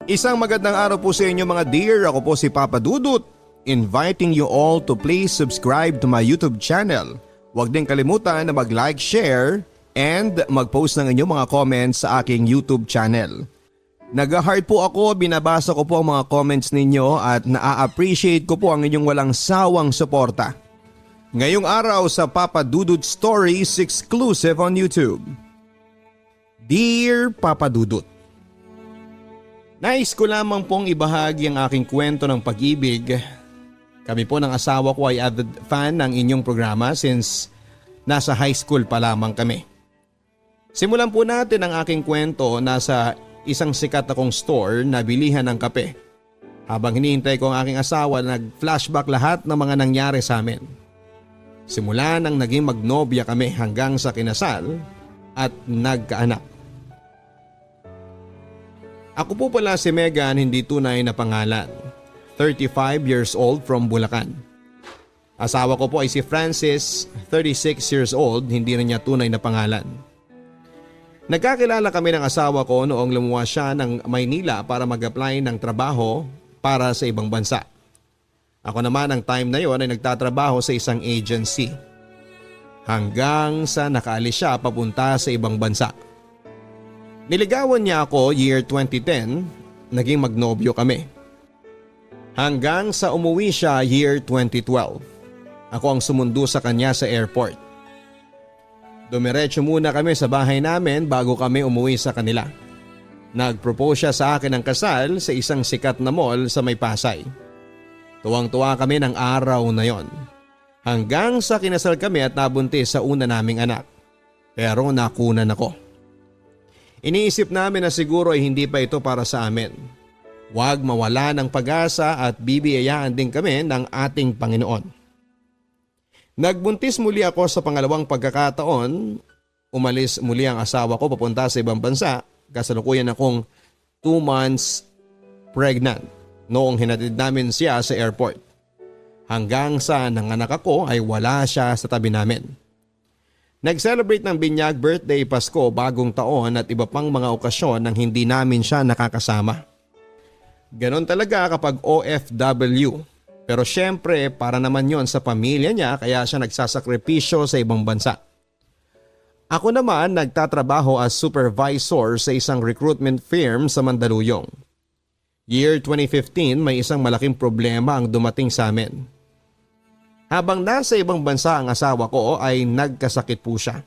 Isang magandang araw po sa inyo mga dear. Ako po si Papa Dudut, inviting you all to please subscribe to my YouTube channel. Huwag din kalimutan na mag-like, share, and mag-post ng inyong mga comments sa aking YouTube channel. Nag-heart po ako, binabasa ko po ang mga comments ninyo at na-appreciate ko po ang inyong walang sawang suporta. Ngayong araw sa Papa Dudut Stories exclusive on YouTube. Dear Papa Dudut, nais ko lamang pong ibahagi ang aking kwento ng pag-ibig. Kami po ng asawa ko ay avid fan ng inyong programa since nasa high school pa lamang kami. Simulan po natin ang aking kwento nasa isang sikat akong store na bilihan ng kape. Habang hinihintay ko ang aking asawa, nag-flashback lahat ng mga nangyari sa amin. Simula nang naging magnobya kami hanggang sa kinasal at nagkaanak. Ako po pala si Megan, hindi tunay na pangalan. 35 years old from Bulacan. Asawa ko po ay si Francis, 36 years old, hindi rin niya tunay na pangalan. Nagkakilala kami ng asawa ko noong lumuwas siya ng Maynila para mag-apply ng trabaho para sa ibang bansa. Ako naman ang time na yon ay nagtatrabaho sa isang agency. Hanggang sa nakaalis siya papunta sa ibang bansa. Niligawan niya ako year 2010, naging magnobyo kami. Hanggang sa umuwi siya year 2012. Ako ang sumundo sa kanya sa airport. Dumiretso muna kami sa bahay namin bago kami umuwi sa kanila. Nag-propose siya sa akin ng kasal sa isang sikat na mall sa May Pasay. Tuwang-tuwa kami ng araw na yon. Hanggang sa kinasal kami at nabuntis sa una naming anak. Pero nakunan ako. Iniisip namin na siguro ay hindi pa ito para sa amin. Huwag mawala ng pag-asa at bibiyayaan din kami ng ating Panginoon. Nagbuntis muli ako sa pangalawang pagkakataon. Umalis muli ang asawa ko papunta sa ibang bansa. Kasalukuyan akong 2 months pregnant noong hinatid namin siya sa airport. Hanggang sa nanganak ako ay wala siya sa tabi namin. Nag-celebrate ng binyag, birthday, Pasko, bagong taon at iba pang mga okasyon nang hindi namin siya nakakasama. Ganon talaga kapag OFW. Pero syempre para naman yon sa pamilya niya kaya siya nagsasakripisyo sa ibang bansa. Ako naman nagtatrabaho as supervisor sa isang recruitment firm sa Mandaluyong. Year 2015 may isang malaking problema ang dumating sa amin. Habang nasa ibang bansa ang asawa ko ay nagkasakit po siya.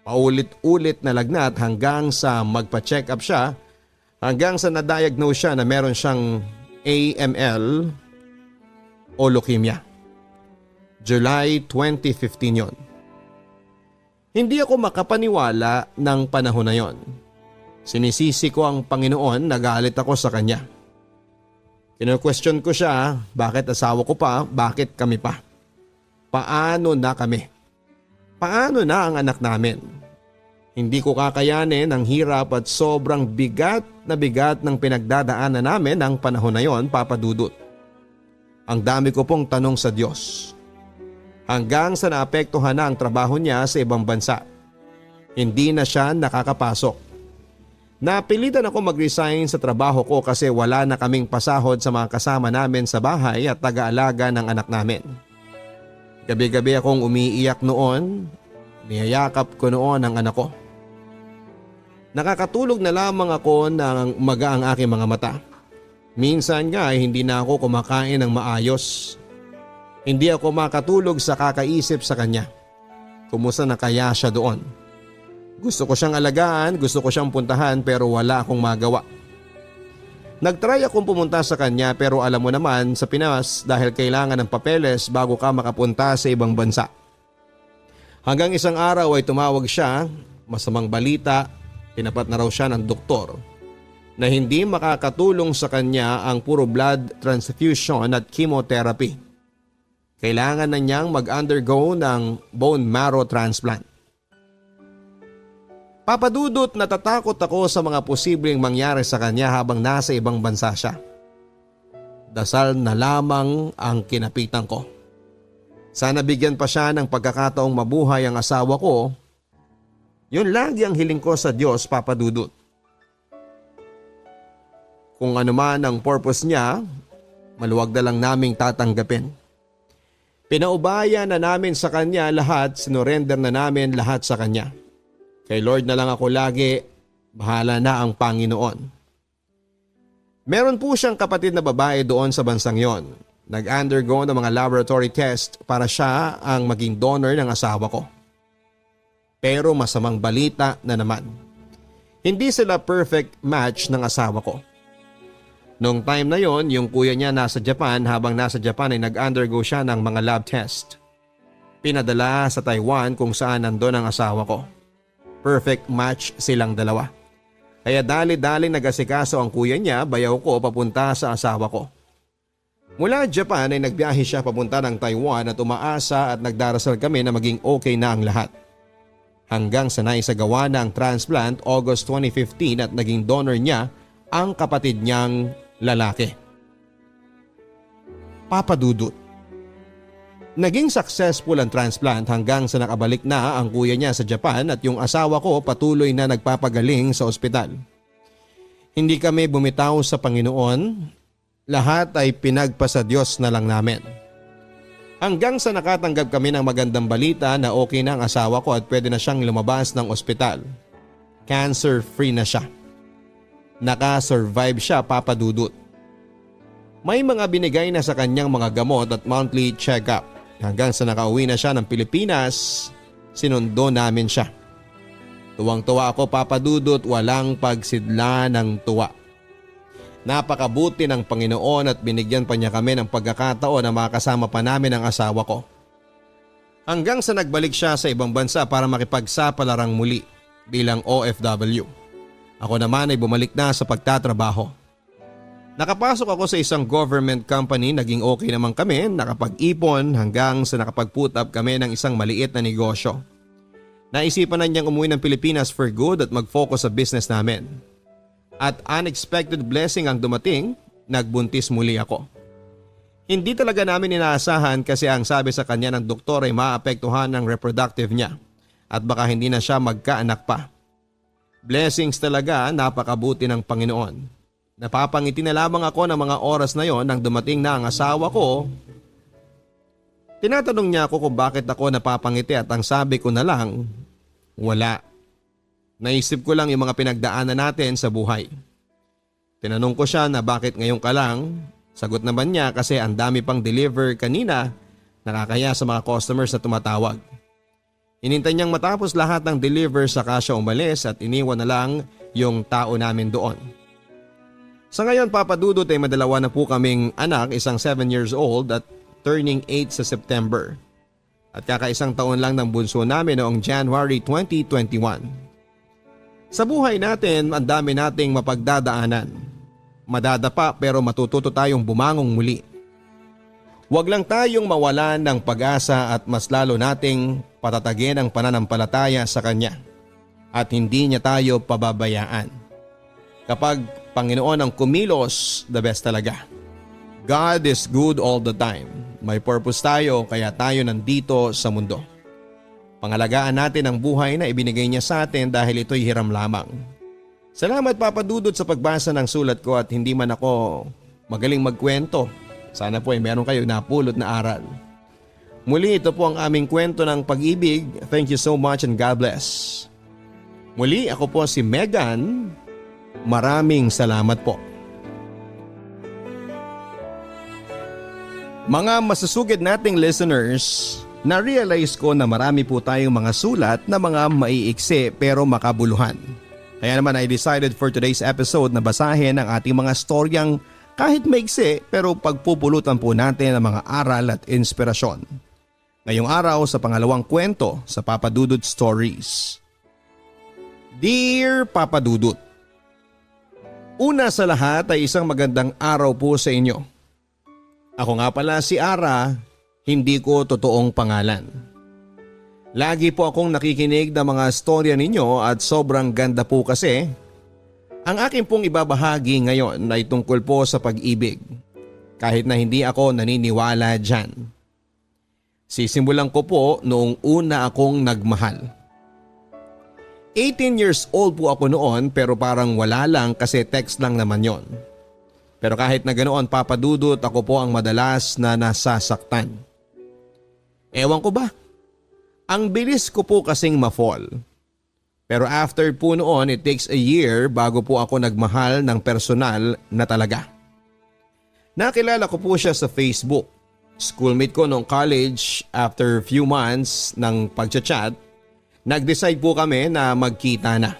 Paulit-ulit na lagnat hanggang sa magpa-check up siya hanggang sa na-diagnose siya na meron siyang AML o leukemia. July 2015 yon. Hindi ako makapaniwala ng panahon na yon. Sinisisi ko ang Panginoon, nagalit ako sa kanya. Kino-question ko siya, bakit asawa ko pa, bakit kami pa? Paano na kami? Paano na ang anak namin? Hindi ko kakayanin ang hirap at sobrang bigat ng pinagdadaanan namin ng panahon na yon, Papa Dudut. Ang dami ko pong tanong sa Diyos. Hanggang sa naapektuhan na ang trabaho niya sa ibang bansa. Hindi na siya nakakapasok. Napilitan ako mag-resign sa trabaho ko kasi wala na kaming pasahod sa mga kasama namin sa bahay at taga-alaga ng anak namin. Gabi-gabi akong umiiyak noon, niyayakap ko noon ang anak ko. Nakakatulog na lamang ako ng umaga ang aking mga mata. Minsan nga ay hindi na ako kumakain ng maayos. Hindi ako makatulog sa kakaisip sa kanya. Kumusta na kaya siya doon? Gusto ko siyang alagaan, gusto ko siyang puntahan pero wala akong magawa. Nagtry akong pumunta sa kanya pero alam mo naman sa Pinas dahil kailangan ng papeles bago ka makapunta sa ibang bansa. Hanggang isang araw ay tumawag siya, masamang balita, tinapat na raw siya ng doktor na hindi makakatulong sa kanya ang puro blood transfusion at chemotherapy. Kailangan na niyang mag-undergo ng bone marrow transplant. Papadudot, natatakot ako sa mga posibleng mangyari sa kanya habang nasa ibang bansa siya. Dasal na lamang ang kinapitan ko. Sana bigyan pa siya ng pagkakataong mabuhay ang asawa ko. Yun lagi ang hiling ko sa Diyos, Papa Dudut. Kung ano man ang purpose niya, maluwag na lang naming tatanggapin. Pinaubaya na namin sa kanya lahat, sinurrender na namin lahat sa kanya. Kay Lord na lang ako lagi, bahala na ang Panginoon. Meron po siyang kapatid na babae doon sa bansang yon. Nag-undergo ng mga laboratory test para siya ang maging donor ng asawa ko. Pero masamang balita na naman. Hindi sila perfect match ng asawa ko. Noong time na yon, yung kuya niya nasa Japan, habang nasa Japan ay nag-undergo siya ng mga lab test. Pinadala sa Taiwan kung saan nandun ang asawa ko. Perfect match silang dalawa. Kaya dali-dali nag-asikaso ang kuya niya, bayaw ko papunta sa asawa ko. Mula Japan ay nagbiyahe siya papunta ng Taiwan at umaasa at nagdarasal kami na maging okay na ang lahat. Hanggang sa naisagawa na ang transplant August 2015 at naging donor niya ang kapatid niyang lalaki. Papa Dudut. Naging successful ang transplant hanggang sa nakabalik na ang kuya niya sa Japan at yung asawa ko patuloy na nagpapagaling sa ospital. Hindi kami bumitaw sa Panginoon, lahat ay pinagpasa Diyos na lang namin. Hanggang sa nakatanggap kami ng magandang balita na okay na ang asawa ko at pwede na siyang lumabas ng ospital. Cancer-free na siya. Naka-survive siya, Papa Dudut. May mga binigay na sa kanyang mga gamot at monthly check-up. Hanggang sa nakauwi na siya ng Pilipinas, sinundo namin siya. Tuwang-tuwa ako, Papa Dudut, walang pagsidla ng tuwa. Napakabuti ng Panginoon at binigyan pa niya kami ng pagkakataon na makasama pa namin ang asawa ko. Hanggang sa nagbalik siya sa ibang bansa para makipagsapalaran muli bilang OFW. Ako naman ay bumalik na sa pagtatrabaho. Nakapasok ako sa isang government company, naging okay naman kami, nakapag-ipon hanggang sa nakapag-put up kami ng isang maliit na negosyo. Naisipan na niyang umuwi ng Pilipinas for good at mag-focus sa business namin. At unexpected blessing ang dumating, nagbuntis muli ako. Hindi talaga namin inaasahan kasi ang sabi sa kanya ng doktor ay maapektuhan ang reproductive niya at baka hindi na siya magkaanak pa. Blessings talaga, napakabuti ng Panginoon. Napapangiti na lamang ako ng mga oras na yon nang dumating na ang asawa ko. Tinatanong niya ako kung bakit ako napapangiti at ang sabi ko na lang, wala. Naisip ko lang yung mga pinagdaanan natin sa buhay. Tinanong ko siya na bakit ngayon ka lang. Sagot naman niya kasi ang dami pang deliver kanina, nakakaya sa mga customers na tumatawag. Hinintay niyang matapos lahat ng deliver saka siya umalis at iniwan na lang yung tao namin doon. Sa ngayon, Papa Dudut, ay madalawa na po kaming anak, isang 7 years old at turning 8 sa September. At kakaisang taon lang ng bunso namin noong January 2021. Sa buhay natin, ang dami nating mapagdadaanan. Madadapa pero matututo tayong bumangong muli. Huwag lang tayong mawalan ng pag-asa at mas lalo nating patatagin ang pananampalataya sa Kanya. At hindi niya tayo pababayaan. Kapag Panginoon ang kumilos, the best talaga. God is good all the time. May purpose tayo kaya tayo nandito sa mundo. Pangalagaan natin ang buhay na ibinigay niya sa atin dahil ito'y hiram lamang. Salamat, Papa Dudut, sa pagbasa ng sulat ko at hindi man ako magaling magkwento. Sana po ay meron kayo napulot na aral. Muli, ito po ang aming kwento ng pag-ibig. Thank you so much and God bless. Muli, ako po si Megan. Maraming salamat po. Mga masusugid nating listeners, na-realize ko na marami po tayong mga sulat na mga maiiksi pero makabuluhan. Kaya naman I decided for today's episode na basahin ang ating mga storyang kahit maiksi pero pagpupulutan po natin ang mga aral at inspirasyon. Ngayong araw sa pangalawang kwento sa Papa Dudut Stories. Dear Papa Dudut, una sa lahat ay isang magandang araw po sa inyo. Ako nga pala si Ara, hindi ko totoong pangalan. Lagi po akong nakikinig ng mga storya ninyo at sobrang ganda po kasi. Ang akin pong ibabahagi ngayon ay tungkol po sa pag-ibig, kahit na hindi ako naniniwala dyan. Sisimulan ko po noong una akong nagmahal. 18 years old po ako noon pero parang wala lang kasi text lang naman yon. Pero kahit na ganoon papadudot, ako po ang madalas na nasasaktan. Ewan ko ba? Ang bilis ko po kasing ma-fall. Pero after po noon, it takes a year bago po ako nagmahal ng personal na talaga. Nakilala ko po siya sa Facebook. Schoolmate ko noong college. After few months ng pagchat-chat, nag-decide po kami na magkita na.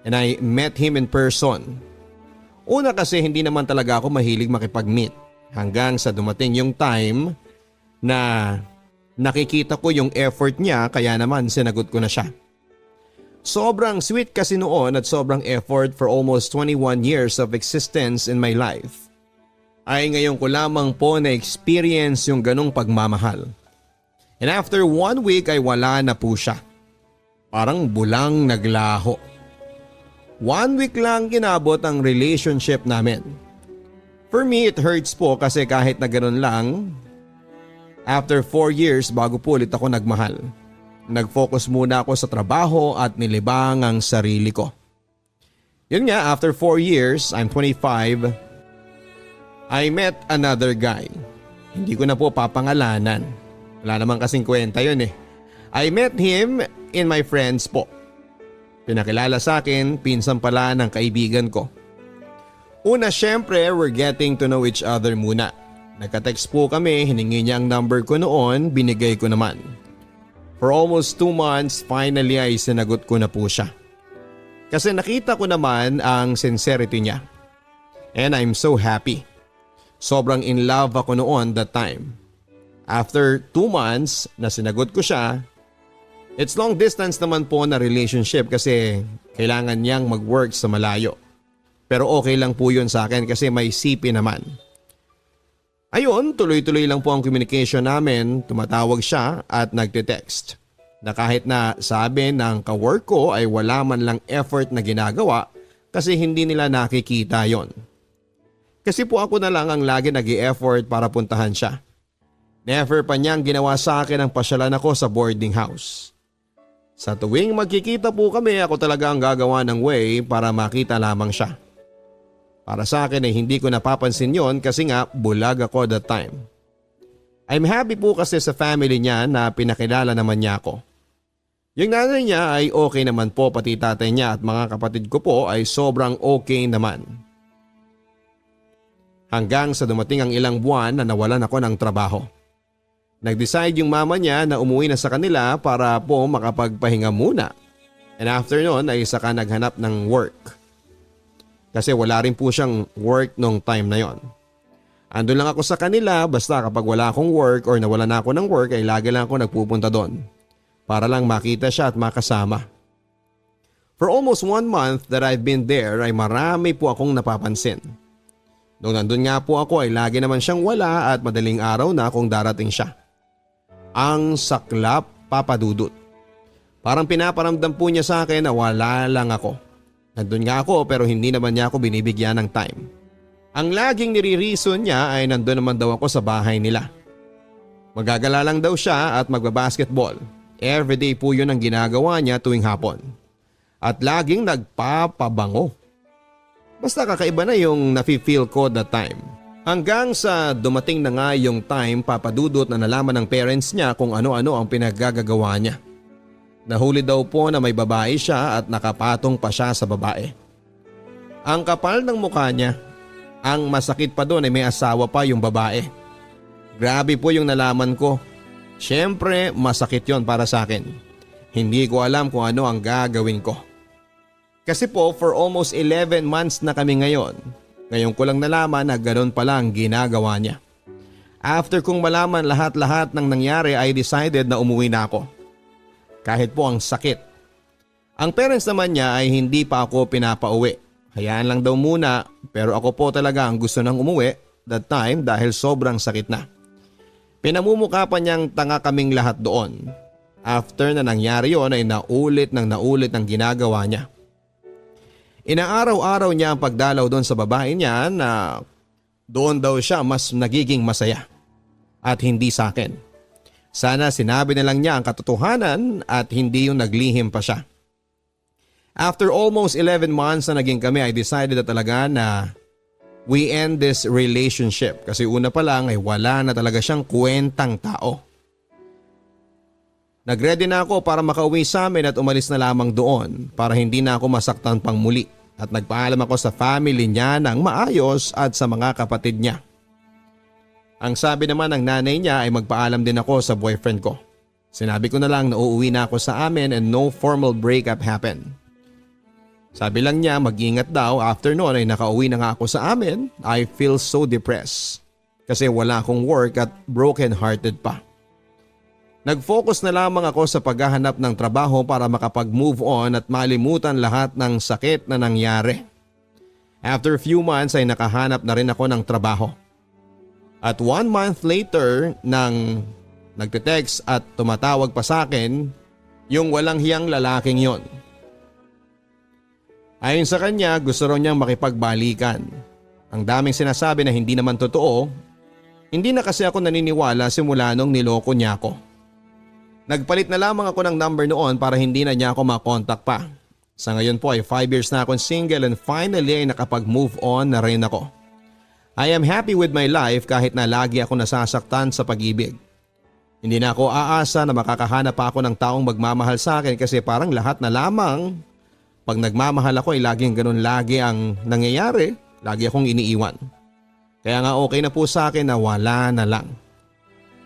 And I met him in person. Una kasi hindi naman talaga ako mahilig makipag-meet. Hanggang sa dumating yung time na nakikita ko yung effort niya, kaya naman sinagot ko na siya. Sobrang sweet kasi noon at sobrang effort for almost 21 years of existence in my life. Ay ngayon ko lamang po na-experience yung ganong pagmamahal. And after 1 week ay wala na po siya. Parang bulang naglaho. 1 week lang kinabot ang relationship namin. For me, it hurts po kasi kahit na ganun lang, after 4 years bago po ulit ako nagmahal. Nag-focus muna ako sa trabaho at nilibang ang sarili ko. Yun nga, after 4 years, I'm 25, I met another guy. Hindi ko na po papangalanan. Wala naman kasing kwenta yun eh. I met him in my friends po. Pinakilala sa akin, pinsan pala ng kaibigan ko. Una syempre, we're getting to know each other muna. Nagka-text po kami, hiningi niya ang number ko noon, binigay ko naman. For almost 2 months, finally ay sinagot ko na po siya. Kasi nakita ko naman ang sincerity niya. And I'm so happy. Sobrang in love ako noon that time. After 2 months na sinagot ko siya, it's long distance naman po na relationship kasi kailangan niyang mag-work sa malayo. Pero okay lang po yun sa akin kasi may CP naman. Ayun, tuloy-tuloy lang po ang communication namin, tumatawag siya at nagte-text. Na kahit na sabi ng ka-work ko ay wala man lang effort na ginagawa kasi hindi nila nakikita yon. Kasi po ako na lang ang lagi nag-i-effort para puntahan siya. Never pa niyang ginawa sa akin ang pasyalan ako sa boarding house. Sa tuwing magkikita po kami, ako talaga ang gagawa ng way para makita lamang siya. Para sa akin ay hindi ko napapansin yon kasi nga bulag ako that time. I'm happy po kasi sa family niya na pinakilala naman niya ako. Yung nanay niya ay okay naman po, pati tatay niya at mga kapatid ko po ay sobrang okay naman. Hanggang sa dumating ang ilang buwan na nawalan ako ng trabaho. Nag-decide yung mama niya na umuwi na sa kanila para po makapagpahinga muna. And after nun ay saka naghanap ng work. Kasi wala rin po siyang work nung time na yon. Andun lang ako sa kanila basta kapag wala akong work or nawala na ako ng work ay lagi lang ako nagpupunta doon. Para lang makita siya at makasama. For almost 1 month that I've been there ay marami po akong napapansin. Nung nandun nga po ako ay lagi naman siyang wala at madaling araw na kung darating siya. Ang saklap, papadudot. Parang pinaparamdam po niya sa akin na wala lang ako. Nandun nga ako pero hindi naman niya ako binibigyan ng time. Ang laging nire-reason niya ay nandun naman daw ako sa bahay nila. Magagala lang daw siya at magbabasketball. Everyday po yun ang ginagawa niya tuwing hapon. At laging nagpapabango. Basta kakaiba na yung nafe-feel ko that time. Hanggang sa dumating na nga yung time, papadudot, na nalaman ng parents niya kung ano-ano ang pinaggagawa niya. Nahuli daw po na may babae siya at nakapatong pa siya sa babae. Ang kapal ng mukha niya. Ang masakit pa doon ay may asawa pa yung babae. Grabe po yung nalaman ko. Siyempre masakit yon para sa akin. Hindi ko alam kung ano ang gagawin ko. Kasi po for almost 11 months na kami ngayon. Ngayon ko lang nalaman na ganoon pala ang ginagawa niya. After kong malaman lahat-lahat ng nangyari ay decided na umuwi na ako. Kahit po ang sakit. Ang parents naman niya ay hindi pa ako pinapauwi. Hayaan lang daw muna pero ako po talaga ang gusto nang umuwi that time dahil sobrang sakit na. Pinamumukha pa niyang tanga kaming lahat doon. After na nangyari yon ay naulit ang ginagawa niya. Inaaraw-araw niya ang pagdalaw doon sa babae niya na doon daw siya mas nagiging masaya. At hindi sa akin. Sana sinabi na lang niya ang katotohanan at hindi yung naglihim pa siya. After almost 11 months na naging kami ay decided na talaga na we end this relationship kasi una pa lang ay wala na talaga siyang kwentang tao. Nagready na ako para makauwi sa amin at umalis na lamang doon para hindi na ako masaktan pang muli at nagpaalam ako sa family niya ng maayos at sa mga kapatid niya. Ang sabi naman ng nanay niya ay magpaalam din ako sa boyfriend ko. Sinabi ko na lang na uuwi na ako sa amin and no formal breakup happened. Sabi lang niya mag-ingat daw, after noon ay nakauwi na nga ako sa amin. I feel so depressed kasi wala akong work at broken hearted pa. Nag-focus na lamang ako sa paghahanap ng trabaho para makapag-move on at malimutan lahat ng sakit na nangyari. After few months ay nakahanap na rin ako ng trabaho. At 1 month later nang nagte-text at tumatawag pa sa akin yung walang hiyang lalaking yon. Ayon sa kanya, gusto raw niyang makipagbalikan. Ang daming sinasabi na hindi naman totoo. Hindi na kasi ako naniniwala simula nung niloko niya ako. Nagpalit na lamang ako ng number noon para hindi na niya ako makontak pa. Sa ngayon po ay 5 years na akong single and finally ay nakapag-move on na rin ako. I am happy with my life kahit na lagi ako nasasaktan sa pag-ibig. Hindi na ako aasa na makakahanap pa ako ng taong magmamahal sa akin kasi parang lahat na lamang pag nagmamahal ako ay laging ganun lagi ang nangyayari, lagi akong iniiwan. Kaya nga okay na po sa akin na wala na lang.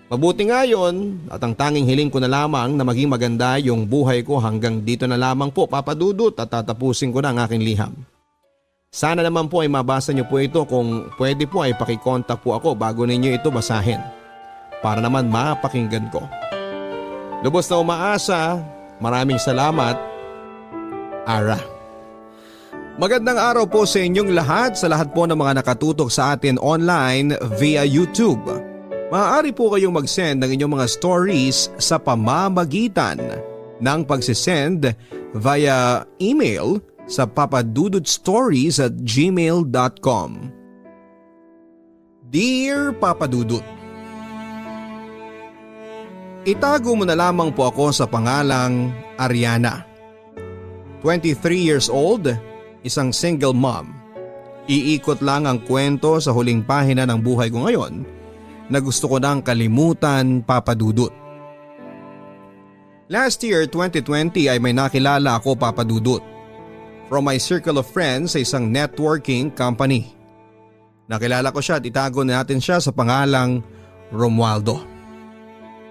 Mabuti nga yun at ang tanging hiling ko na lamang na maging maganda yung buhay ko hanggang dito na lamang po Papa Dudut at tatapusin ko na ang aking liham. Sana naman po ay mabasa niyo po ito, kung pwede po ay pakikontak po ako bago ninyo ito basahin para naman mapakinggan ko. Lubos na umaasa, maraming salamat, Ara. Magandang araw po sa inyong lahat, sa lahat po ng mga nakatutok sa atin online via YouTube. Maaari po kayong mag-send ng inyong mga stories sa pamamagitan ng pagsisend via email sa papadudutstories@gmail.com. Dear Papa Dudut, itago mo na lamang po ako sa pangalang Ariana. 23 years old, isang single mom. Iikot lang ang kwento sa huling pahina ng buhay ko ngayon na gusto ko nang kalimutan, Papa Dudut. Last year 2020 ay may nakilala ako, Papa Dudut, from my circle of friends sa isang networking company. Nakilala ko siya at itago natin siya sa pangalang Romualdo.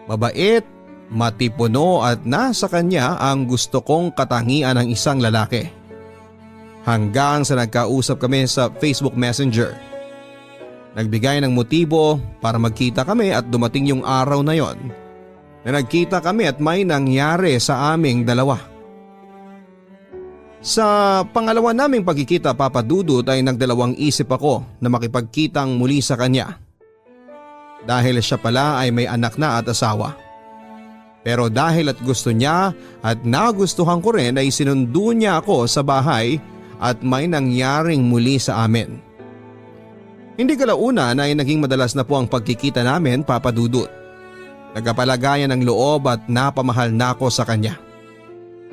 Mabait, matipuno at nasa kanya ang gusto kong katangian ng isang lalaki. Hanggang sa nagkausap kami sa Facebook Messenger. Nagbigay ng motibo para magkita kami at dumating yung araw na yon na nagkita kami at may nangyari sa aming dalawa. Sa pangalawa naming pagkikita, Papa Dudut, ay nagdalawang isip ako na makipagkitang muli sa kanya. Dahil siya pala ay may anak na at asawa. Pero dahil at gusto niya at nagustuhan ko rin ay sinundo niya ako sa bahay at may nangyaring muli sa amin. Hindi kalaunan ay naging madalas na po ang pagkikita namin, Papa Dudut. Nagkapalagayan ng loob at napamahal na ako sa kanya.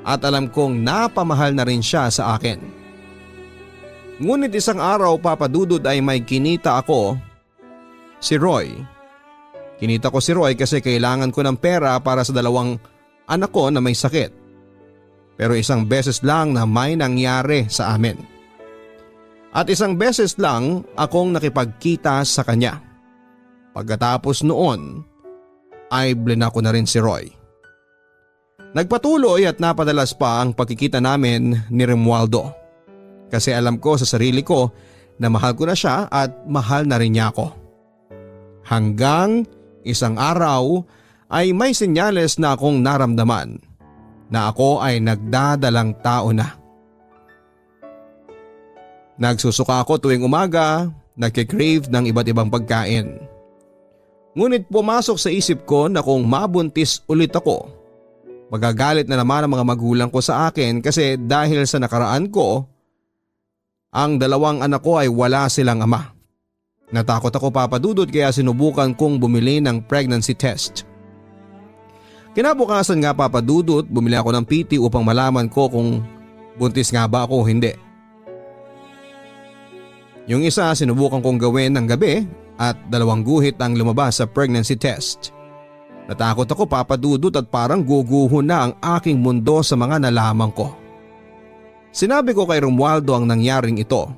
At alam kong napamahal na rin siya sa akin. Ngunit isang araw, Papa Dudut, ay may kinita ako, si Roy. Kinita ko si Roy kasi kailangan ko ng pera para sa 2 anak ko na may sakit. Pero isang beses lang na may nangyari sa amin. At isang beses lang akong nakipagkita sa kanya. Pagkatapos noon ay blinako na rin si Roy. Nagpatuloy at napadalas pa ang pagkikita namin ni Romualdo. Kasi alam ko sa sarili ko na mahal ko na siya at mahal na rin niya ako. Hanggang isang araw ay may senyales na akong naramdaman na ako ay nagdadalang tao na. Nagsusuka ako tuwing umaga, nagkikrave ng iba't ibang pagkain. Ngunit pumasok sa isip ko na kung mabuntis ulit ako, magagalit na naman ang mga magulang ko sa akin kasi dahil sa nakaraan ko, ang 2 anak ko ay wala silang ama. Natakot ako, Papa Dudut, kaya sinubukan kong bumili ng pregnancy test. Kinabukasan nga, Papa Dudut, bumili ako ng PT upang malaman ko kung buntis nga ba ako o hindi. Yung isa sinubukan kong gawin ng gabi at 2 guhit ang lumabas sa pregnancy test. Natakot ako Papa Dudut at parang guguho na ang aking mundo sa mga nalaman ko. Sinabi ko kay Romualdo ang nangyaring ito.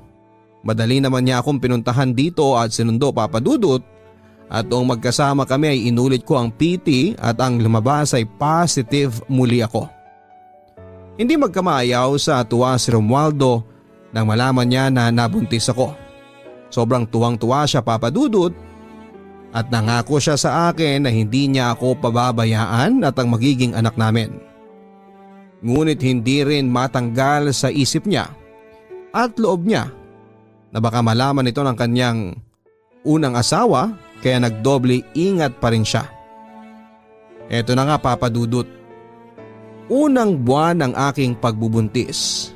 Madali naman niya akong pinuntahan dito at sinundo Papa Dudut at noong magkasama kami ay inulit ko ang PT at ang lumabas ay positive muli ako. Hindi magkamayaw sa tuwa si Romualdo nang malaman niya na nabuntis ako. Sobrang tuwang-tuwa siya Papa Dudut at nangako siya sa akin na hindi niya ako pababayaan at ang magiging anak namin. Ngunit hindi rin matanggal sa isip niya at loob niya na baka malaman ito ng kanyang unang asawa kaya nagdoble ingat pa rin siya. Eto na nga Papa Dudut. Unang buwan ng aking pagbubuntis.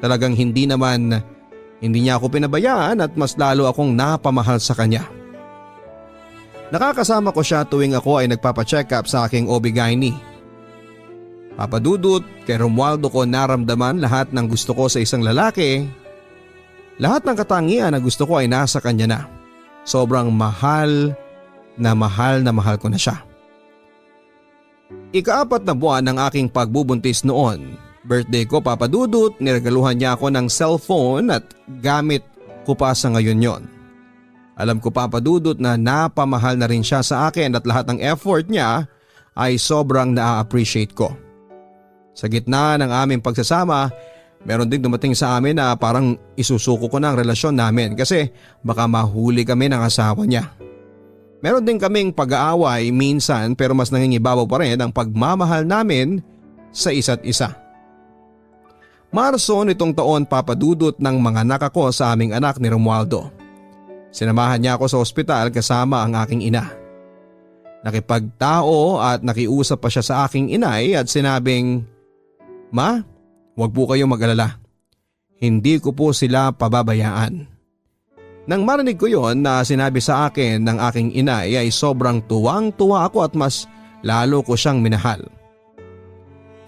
Talagang hindi niya ako pinabayaan at mas lalo akong napamahal sa kanya. Nakakasama ko siya tuwing ako ay nagpapacheck up sa aking OB-GYN. Papa Dudut, kay Romualdo ko naramdaman lahat ng gusto ko sa isang lalaki. Lahat ng katangian na gusto ko ay nasa kanya na. Sobrang mahal na mahal ko na siya. Ika-4 na buwan ng aking pagbubuntis noon. Birthday ko Papa Dudut, niregaluhan niya ako ng cellphone at gamit ko pa sa ngayon yon. Alam ko Papa Dudut na napamahal na rin siya sa akin at lahat ng effort niya ay sobrang na-appreciate ko. Sa gitna ng aming pagsasama, meron ding dumating sa amin na parang isusuko ko na ang relasyon namin kasi baka mahuli kami ng asawa niya. Meron din kaming pag-aaway minsan pero mas nangingibabaw pa rin ang pagmamahal namin sa isa't isa. Marso nitong taon Papa Dudut nang mga anak ako sa aming anak ni Romualdo. Sinamahan niya ako sa ospital kasama ang aking ina. Nakipagtao at nakiusap pa siya sa aking inay at sinabing, "Ma, huwag po kayong mag-alala. Hindi ko po sila pababayaan." Nang marinig ko yon na sinabi sa akin ng aking inay ay sobrang tuwang-tuwa ako at mas lalo ko siyang minahal.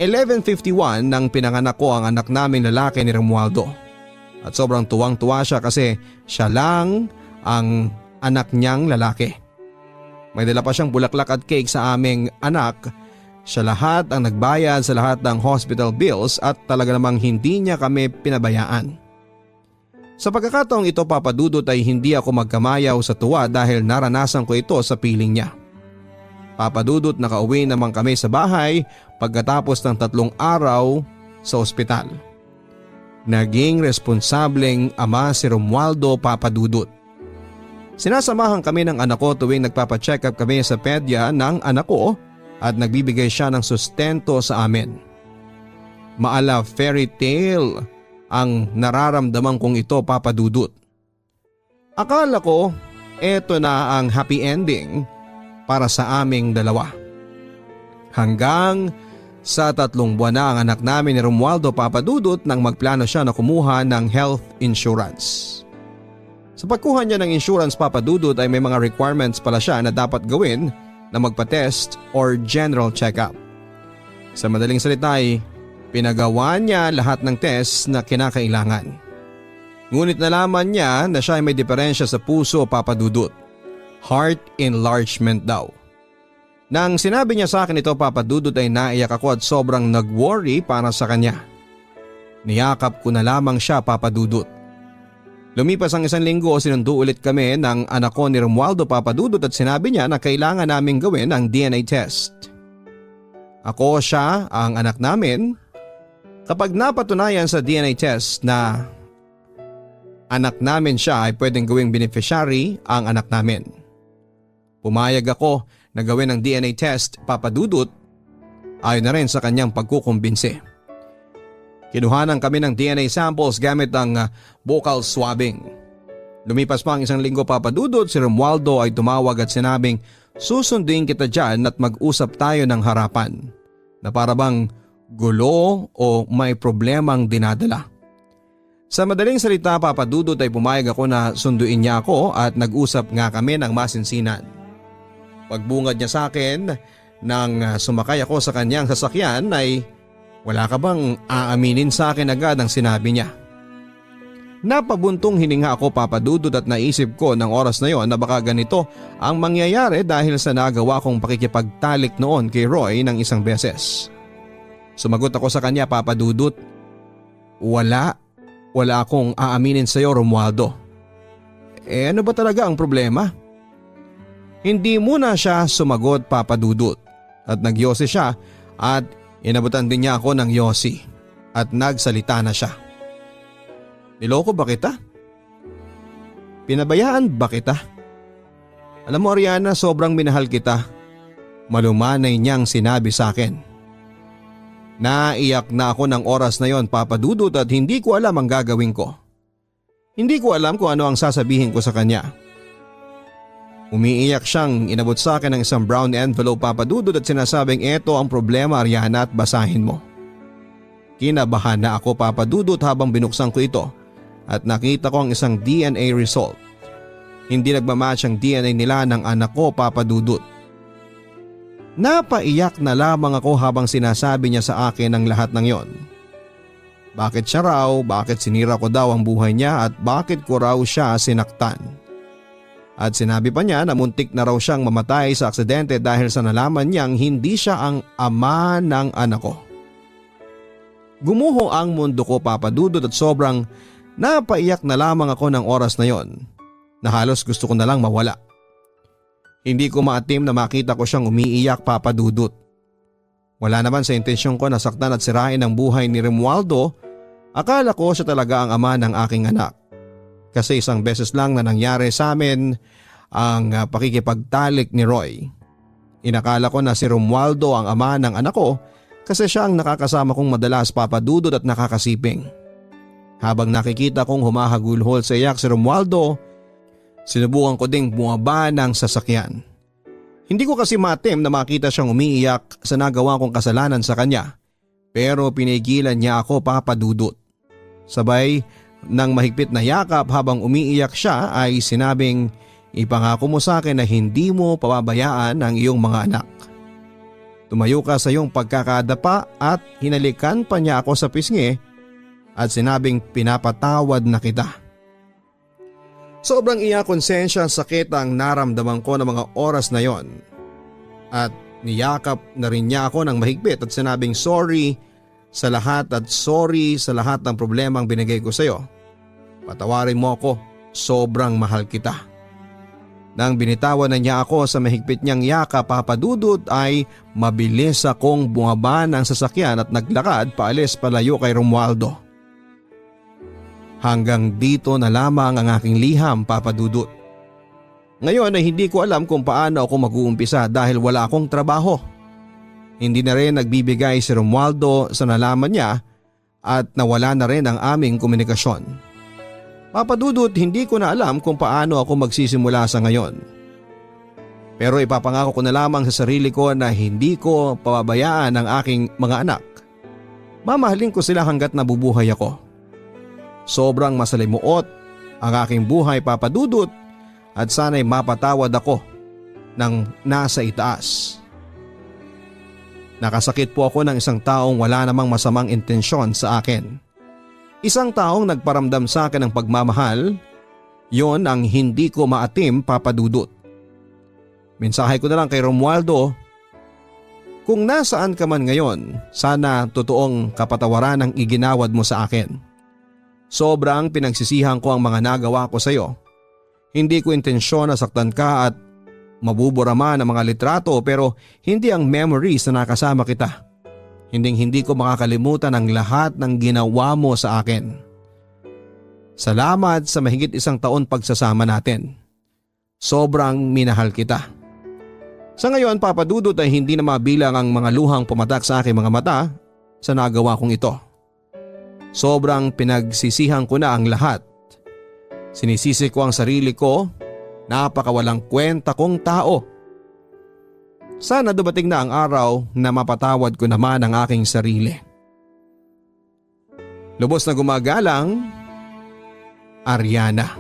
11:51 nang pinanganak ko ang anak naming lalaki ni Romualdo. At sobrang tuwang-tuwa siya kasi siya lang ang anak niyang lalaki. May dala pa siyang bulaklak at cake sa aming anak. Siya lahat ang nagbayad sa lahat ng hospital bills at talaga namang hindi niya kami pinabayaan. Sa pagkakataong ito Papa Dudut ay hindi ako magkamayaw sa tuwa dahil naranasan ko ito sa piling niya. Papa Dudut, nakauwi naman kami sa bahay pagkatapos ng 3 araw sa ospital. Naging responsableng ama si Romualdo Papa Dudut. Sinasamahan kami ng anak ko tuwing nagpapacheck up kami sa pedya ng anak ko at nagbibigay siya ng sustento sa amin. Maala fairy tale ang nararamdaman kong ito Papa Dudut. Akala ko eto na ang happy ending para sa aming dalawa. Hanggang sa 3 buwan na ang anak namin ni Romualdo Papa Dudut nang magplano siya na kumuha ng health insurance. Sa pagkuha niya ng insurance Papa Dudut ay may mga requirements pala siya na dapat gawin na magpa-test or general check-up. Sa madaling salita ay pinagawa niya lahat ng test na kinakailangan. Ngunit nalaman niya na siya ay may diferensya sa puso Papa Dudut. Heart enlargement daw. Nang sinabi niya sa akin ito Papa Dudut ay naiyak ako at sobrang nag-worry para sa kanya. Niyakap ko na lamang siya Papa Dudut. Lumipas ang 1 linggo, sinundo ulit kami ng anak ko ni Romualdo Papa Dudut at sinabi niya na kailangan naming gawin ang DNA test. Ako siya ang anak namin. Kapag napatunayan sa DNA test na anak namin siya ay pwedeng gawing beneficiary ang anak namin. Pumayag ako na gawin ang DNA test Papa Dudut ayon na rin sa kanyang pagkukumbinsi. Kinuhanan kami ng DNA samples gamit ang buccal swabbing. Lumipas pa ang 1 linggo Papa Dudut, si Romualdo ay tumawag at sinabing susunduin kita dyan at mag-usap tayo ng harapan na para bang gulo o may problemang dinadala. Sa madaling salita Papa Dudut ay pumayag ako na sunduin niya ako at nag-usap nga kami ng masinsinan. Pagbungad niya sa akin nang sumakay ako sa kanyang sasakyan ay wala ka bang aaminin sa akin agad ang sinabi niya. Napabuntong hininga ako papadudod at naisip ko ng oras na yon na baka ganito ang mangyayari dahil sa nagawa kong pakikipagtalik noon kay Roy ng isang beses. Sumagot ako sa kanya, papadudot. Wala akong aaminin sa iyo, Romualdo. Ano ba talaga ang problema? Hindi muna siya sumagot, papadudot, at nagyosi siya at inabutan din niya ako ng yosi at nagsalita na siya. Niloko ba kita? Pinabayaan ba kita? Alam mo, Ariana, sobrang minahal kita. Malumanay niyang sinabi sa akin. Naiyak na ako ng oras na yon, papadudot, at hindi ko alam ang gagawin ko. Hindi ko alam kung ano ang sasabihin ko sa kanya. Umiiyak siyang inabot sa akin ng isang brown envelope, papadudot, at sinasabing eto ang problema, Ariana, at basahin mo. Kinabahan na ako, papadudot, habang binuksan ko ito at nakita ko ang isang DNA result. Hindi nagmamatch ang DNA nila ng anak ko, papadudot. Napaiyak na lamang ako habang sinasabi niya sa akin ang lahat ng yon. Bakit siya raw, bakit sinira ko daw ang buhay niya at bakit ko raw siya sinaktan. At sinabi pa niya na muntik na raw siyang mamatay sa aksidente dahil sa nalaman niyang hindi siya ang ama ng anak ko. Gumuho ang mundo ko, papadudot, at sobrang napaiyak na lamang ako ng oras na yon na halos gusto ko na lang mawala. Hindi ko maatim na makita ko siyang umiiyak, papadudot. Wala naman sa intensyon ko na saktan at sirain ang buhay ni Romualdo. Akala ko siya talaga ang ama ng aking anak. Kasi isang beses lang na nangyari sa amin ang pakikipagtalik ni Roy. Inakala ko na si Romualdo ang ama ng anak ko kasi siya ang nakakasama kong madalas, papadudot, at nakakasiping. Habang nakikita kong humahagulhol sa iyak si Romualdo, sinubukan ko ding bumaba ng sasakyan. Hindi ko kasi matim na makita siyang umiiyak sa nagawa kong kasalanan sa kanya, pero pinigilan niya ako, papadudot. Sabay ng mahigpit na yakap habang umiiyak siya ay sinabing, ipangako mo sa akin na hindi mo pababayaan ang iyong mga anak. Tumayo ka sa iyong pagkakadapa at hinalikan pa niya ako sa pisngi at sinabing pinapatawad na kita. Sobrang iya konsensya, sakit ang naramdaman ko ng mga oras na yon. At niyakap na rin niya ako ng mahigpit at sinabing sorry sa lahat at sorry sa lahat ng problemang binigay ko sa iyo. Patawarin mo ako, sobrang mahal kita. Nang binitawan na niya ako sa mahigpit niyang yakap, papadudot, ay mabilis akong bumaba ng sasakyan at naglakad paalis palayo kay Romualdo. Hanggang dito na lamang ang aking liham, papadudot. Ngayon ay hindi ko alam kung paano ako mag-uumpisa dahil wala akong trabaho. Hindi na rin nagbibigay si Romualdo sa nalaman niya at nawala na rin ang aming komunikasyon. Papadudot, hindi ko na alam kung paano ako magsisimula sa ngayon. Pero ipapangako ko na lamang sa sarili ko na hindi ko pababayaan ang aking mga anak. Mamahalin ko sila hanggat nabubuhay ako. Sobrang masalimuot ang aking buhay, papadudot, at sana'y mapatawad ako ng nasa itaas. Nakasakit po ako ng isang taong wala namang masamang intensyon sa akin. Isang taong nagparamdam sa akin ng pagmamahal, yon ang hindi ko maatim, papadudot. Mensahe ko na lang kay Romualdo, kung nasaan ka man ngayon, sana totoong kapatawaran ang iginawad mo sa akin. Sobrang pinagsisihan ko ang mga nagawa ko sa iyo. Hindi ko intensyon na saktan ka at mabubura man ang mga litrato, pero hindi ang memories na nakasama kita. Hindi ko makakalimutan ang lahat ng ginawa mo sa akin. Salamat sa mahigit 1 taon pagsasama natin. Sobrang minahal kita. Sa ngayon, papadudot, ay hindi na mabilang ang mga luhang pumatak sa aking mga mata sa nagawa kong ito. Sobrang pinagsisihan ko na ang lahat. Sinisisi ko ang sarili ko, napakawalang kwenta kong tao. Sana dumating na ang araw na mapatawad ko naman ang aking sarili. Lubos na gumagalang, Ariana.